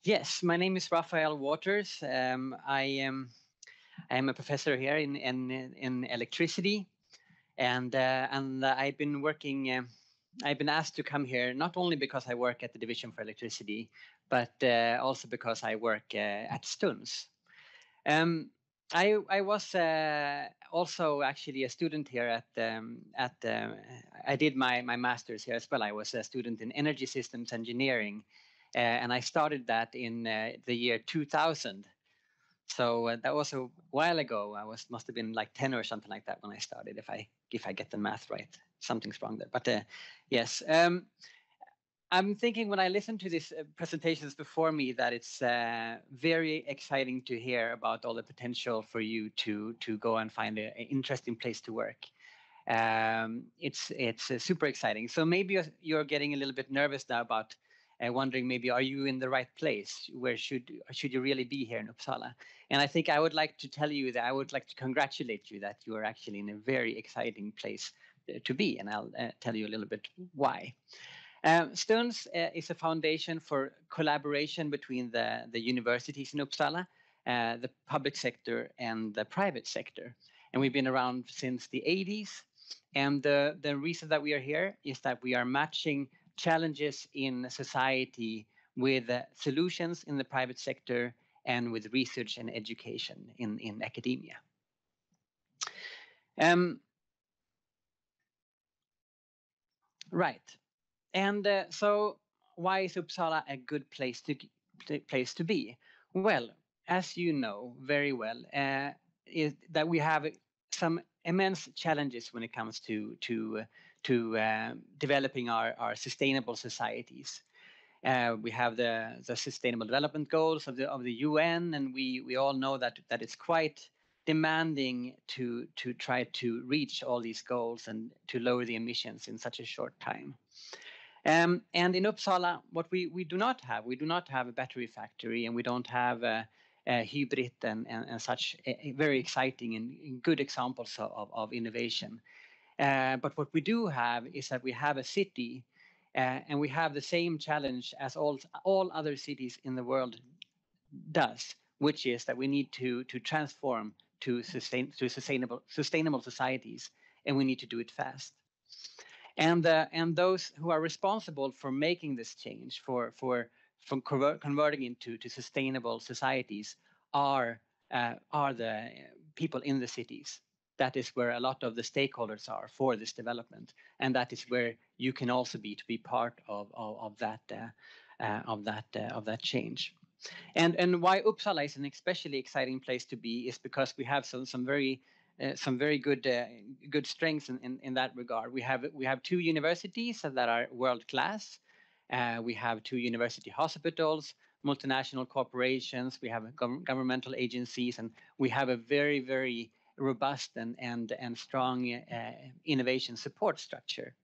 Yes, my name is Rafael Waters. I am a professor here in electricity, and I've been working. I've been asked to come here not only because I work at the Division for Electricity, but also because I work at STUNS. I was also actually a student here at. I did my master's here as well. I was a student in energy systems engineering, and I started that in the year 2000. So that was a while ago. Must have been like 10 or something like that when I started. If I get the math right, something's wrong there. But yes. I'm thinking when I listen to these presentations before me that it's very exciting to hear about all the potential for you to go and find an interesting place to work. It's super exciting. So maybe you're getting a little bit nervous now about wondering maybe are you in the right place? Where should you really be here in Uppsala? And I think I would like to tell you that I would like to congratulate you that you are actually in a very exciting place to be, and I'll tell you a little bit why. STUNS is a foundation for collaboration between the universities in Uppsala, the public sector, and the private sector. And we've been around since the 80s. And the reason that we are here is that we are matching challenges in society with solutions in the private sector and with research and education in academia. Right. And so why is Uppsala a good place to be? Well, as you know very well, is that we have some immense challenges when it comes to developing our sustainable societies. We have the Sustainable Development Goals of the UN, and we all know that it's quite demanding to try to reach all these goals and to lower the emissions in such a short time. And in Uppsala, what we do not have a battery factory, and we don't have a hybrid and such very exciting and good examples of innovation. But what we do have is that we have a city, and we have the same challenge as all other cities in the world does, which is that we need to transform to sustainable societies, and we need to do it fast. And those who are responsible for making this change, from converting into sustainable societies, are the people in the cities. That is where a lot of the stakeholders are for this development, and that is where you can also be to be part of that change. And why Uppsala is an especially exciting place to be is because we have some very good strengths in that regard. We have two universities that are world class. We have two university hospitals, multinational corporations. We have governmental agencies, and we have a very robust and strong innovation support structure.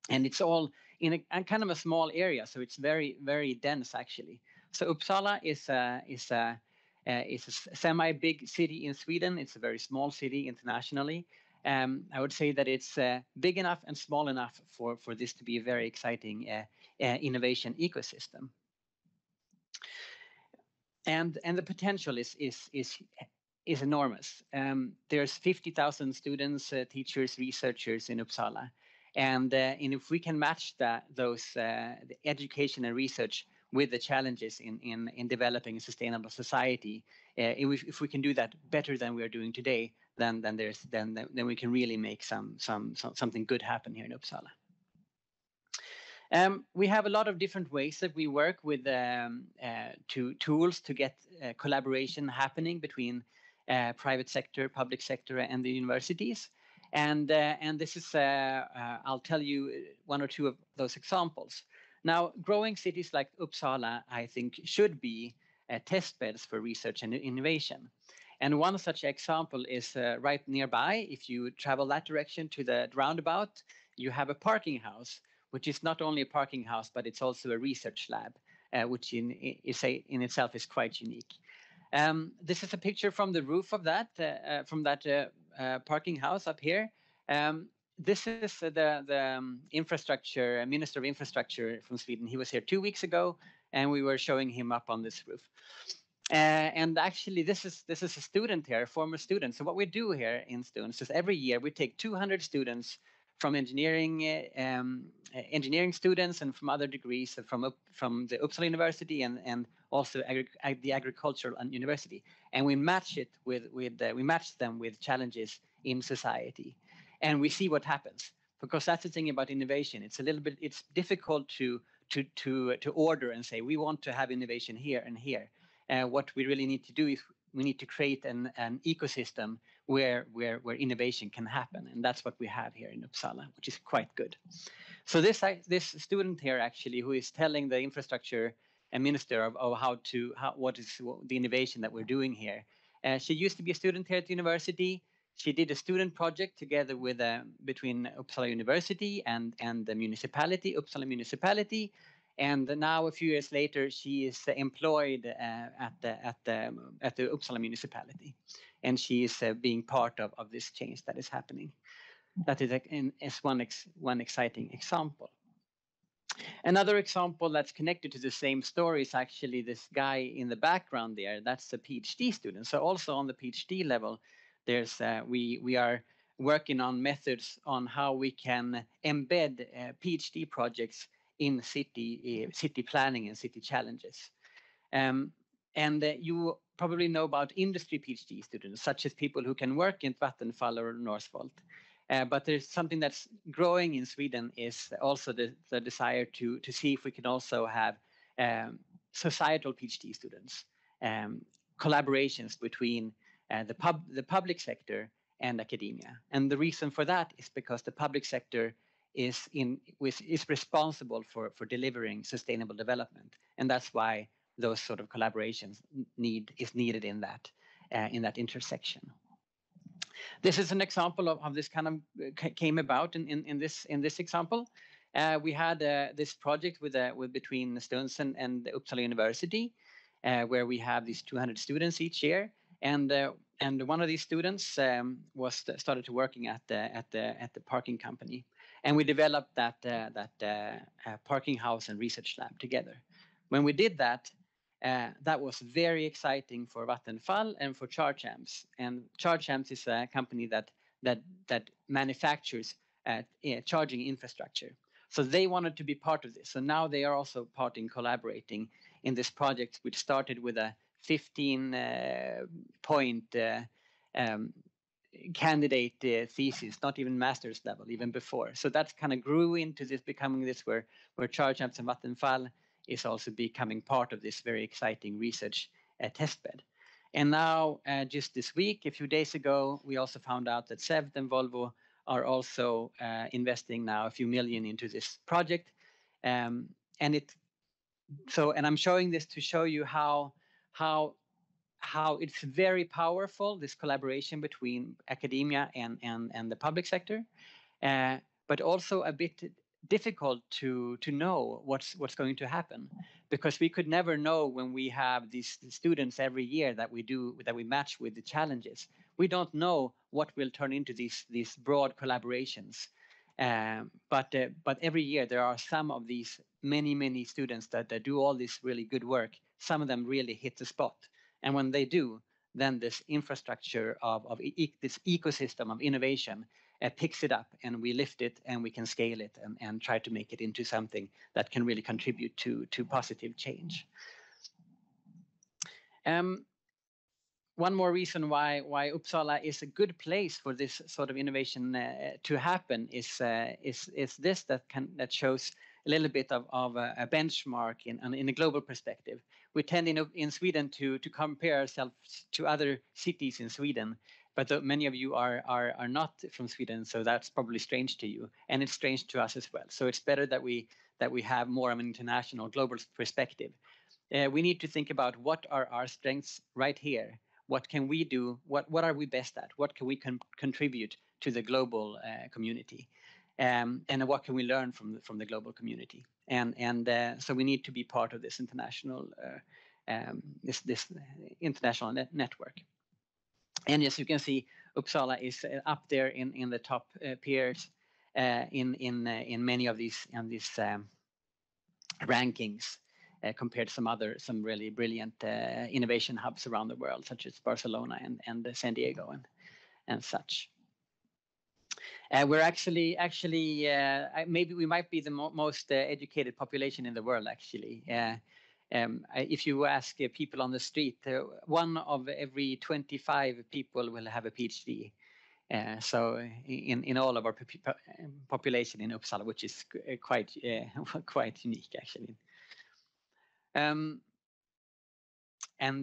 And it's all in a kind of a small area, so it's very dense actually. So Uppsala is a semi-big city in Sweden. It's a very small city internationally. I would say that it's big enough and small enough for this to be a very exciting innovation ecosystem. And the potential is enormous. There's 50,000 students, teachers, researchers in Uppsala, and if we can match those the education and research with the challenges in developing a sustainable society, if we can do that better than we are doing today, then we can really make something good happen here in Uppsala. We have a lot of different ways that we work with tools to get collaboration happening between private sector, public sector, and the universities. And this is I'll tell you one or two of those examples. Now, growing cities like Uppsala, I think, should be test beds for research and innovation. And one such example is right nearby. If you travel that direction to the roundabout, you have a parking house, which is not only a parking house, but it's also a research lab, which in itself is quite unique. This is a picture from the roof of that parking house up here. This is the infrastructure minister of infrastructure from Sweden. He was here 2 weeks ago, and we were showing him up on this roof. And actually, this is a student here, a former student. So what we do here in STUNS is every year we take 200 students from engineering students and from other degrees from the Uppsala University and also the agricultural university, and we match them with challenges in society, and we see what happens. Because that's the thing about innovation. It's difficult to order and say we want to have innovation here and here. What we really need to do is we need to create an ecosystem where innovation can happen, and that's what we have here in Uppsala, which is quite good. So this student here actually, who is telling the infrastructure minister of what is the innovation that we're doing here. She used to be a student here at the university. She did a student project together with between Uppsala University and the municipality, Uppsala municipality. And now, a few years later, she is employed at the Uppsala municipality, and she is being part of this change that is happening. That is one exciting example. Another example that's connected to the same story is actually this guy in the background there. That's a PhD student. So also on the PhD level, there's we are working on methods on how we can embed PhD projects in city planning and city challenges. And you probably know about industry PhD students, such as people who can work in Vattenfall or Northvolt. But there's something that's growing in Sweden is also the desire to see if we can also have societal PhD students, collaborations between the public sector and academia. And the reason for that is because the public sector is responsible for delivering sustainable development, and that's why those sort of collaborations is needed in that intersection. This is an example of this kind of came about in this example. We had this project between STUNS and the Uppsala University, where we have these 200 students each year, and one of these students started to working at the parking company, and we developed that parking house and research lab together. When we did that, that was very exciting for Vattenfall and for Charge-Amps. And Charge-Amps is a company that manufactures charging infrastructure. So they wanted to be part of this. So now they are also part in collaborating in this project, which started with a 15-point candidate thesis, not even master's level, even before. So that kind of grew into this, becoming this where Charge-Amps and Vattenfall is also becoming part of this very exciting research testbed. And now, just this week, a few days ago, we also found out that SEVT and Volvo are also investing now a few million into this project. And I'm showing this to show you how it's very powerful, this collaboration between academia and the public sector, but also a bit difficult to know what's going to happen, because we could never know when we have these students every year that we match with the challenges. We don't know what will turn into these broad collaborations, but every year there are some of these many students that do all this really good work. Some of them really hit the spot, and when they do, then this infrastructure of this ecosystem of innovation picks it up, and we lift it, and we can scale it and try to make it into something that can really contribute to positive change. One more reason why Uppsala is a good place for this sort of innovation to happen is this that shows a little bit of a benchmark in a global perspective. We tend in Sweden to compare ourselves to other cities in Sweden, but many of you are not from Sweden, so that's probably strange to you, and it's strange to us as well. So it's better that we have more of an international, global perspective. We need to think about what are our strengths right here. What can we do? What are we best at? What can we contribute to the global community? And what can we learn from the global community? So we need to be part of this international international network. And as you can see, Uppsala is up there in the top peers in many of these rankings. compared to some really brilliant innovation hubs around the world, such as Barcelona and San Diego and such. We're actually maybe we might be the most educated population in the world, actually. If you ask people on the street, 1 of every 25 people will have a PhD. So in all of our population in Uppsala, which is quite unique, actually. And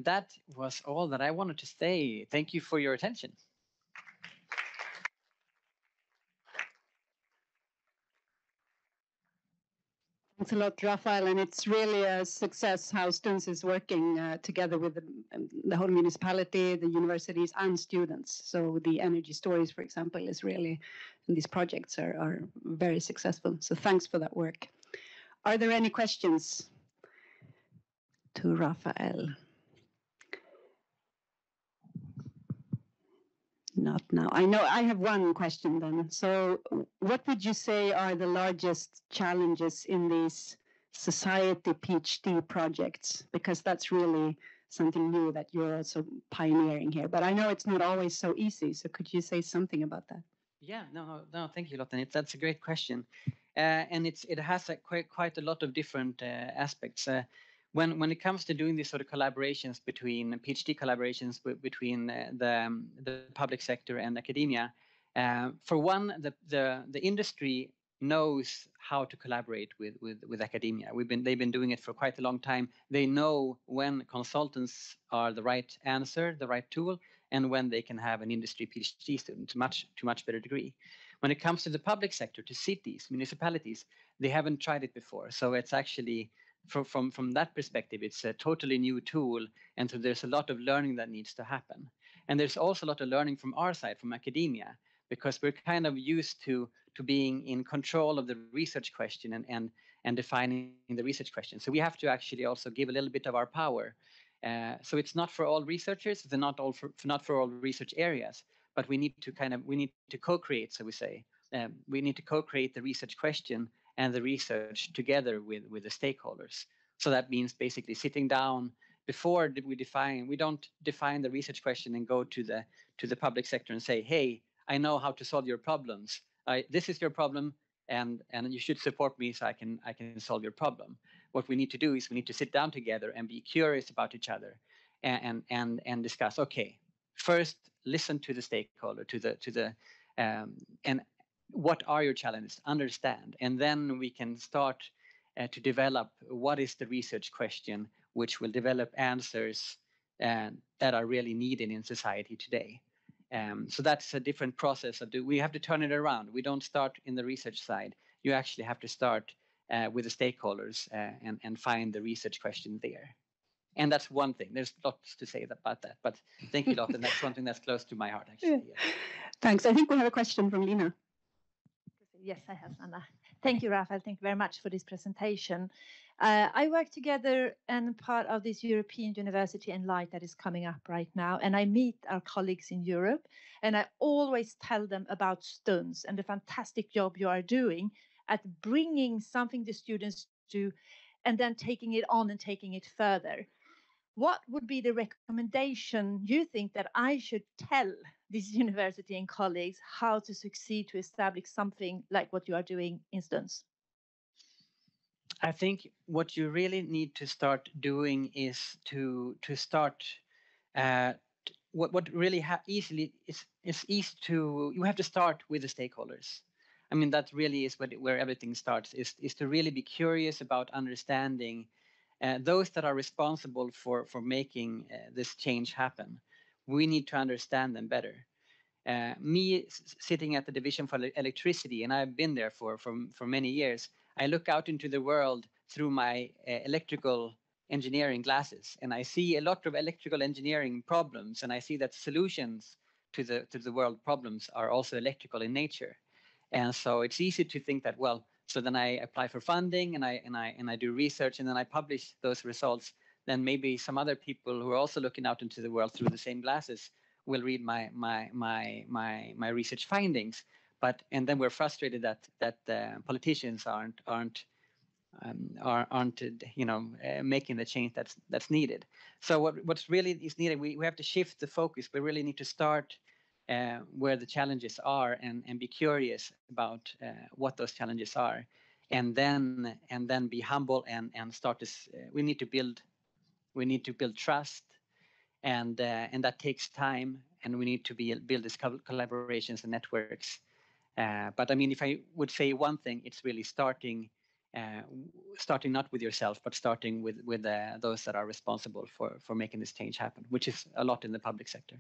that was all that I wanted to say. Thank you for your attention. Thanks a lot, Rafael, and it's really a success how STUNS is working together with the whole municipality, the universities, and students. So the energy stories, for example, is really, and these projects are very successful. So thanks for that work. Are there any questions to Rafael? Not now. I know I have one question then. So what would you say are the largest challenges in these society PhD projects? Because that's really something new that you're also pioneering here. But I know it's not always so easy. So could you say something about that? Yeah, no, thank you, Lotta. That's a great question. And it has quite a lot of different aspects. When it comes to doing these sort of collaborations between PhD collaborations between the public sector and academia, for one, the industry knows how to collaborate with academia. They've been doing it for quite a long time. They know when consultants are the right answer, the right tool, and when they can have an industry PhD student to much better degree. When it comes to the public sector, to cities, municipalities, they haven't tried it before. So it's actually from that perspective, it's a totally new tool, and so there's a lot of learning that needs to happen. And there's also a lot of learning from our side, from academia, because we're kind of used to being in control of the research question and defining the research question. So we have to actually also give a little bit of our power. So it's not for all researchers, it's not for all research areas, but we need to co-create. So we say we need to co-create the research question and the research together with the stakeholders. So that means basically sitting down before we don't define the research question and go to the public sector and say, hey, I know how to solve your problems. This is your problem, and you should support me so I can solve your problem. What we need to do is we need to sit down together and be curious about each other and discuss. Okay, first listen to the stakeholder, and what are your challenges? Understand, and then we can start to develop what is the research question, which will develop answers that are really needed in society today. So that's a different process. We have to turn it around. We don't start in the research side. You actually have to start with the stakeholders and find the research question there. And that's one thing. There's lots to say about that. But thank you, Lotta. And that's something that's close to my heart, actually. Yes. Thanks. I think we have a question from Lina. Yes, I have, Anna. Thank you, Rafael. Thank you very much for this presentation. I work together and part of this European University and Light that is coming up right now. And I meet our colleagues in Europe. And I always tell them about STUNS and the fantastic job you are doing at bringing something the students do and then taking it on and taking it further. What would be the recommendation you think that I should tell this university and colleagues how to succeed to establish something like what you are doing in STUNS? I think what you really need to start doing is to start what really easily is easy to. You have to start with the stakeholders. I mean, that really is where everything starts. Is to really be curious about understanding those that are responsible for making this change happen. We need to understand them better. Me sitting at the Division for Electricity, and I've been there for many years, I look out into the world through my electrical engineering glasses, and I see a lot of electrical engineering problems, and I see that solutions to the world problems are also electrical in nature. And so it's easy to think that, well, so then I apply for funding and I do research and then I publish those results. Then maybe some other people who are also looking out into the world through the same glasses will read my research findings. And then we're frustrated that politicians aren't aren't making the change that's needed. So what's really is needed, we have to shift the focus. We really need to start where the challenges are and be curious about what those challenges are, and then be humble and start this. We need to build trust, and that takes time, and we need to build these collaborations and networks. But I mean, if I would say one thing, it's really starting not with yourself, but starting with those that are responsible for making this change happen, which is a lot in the public sector.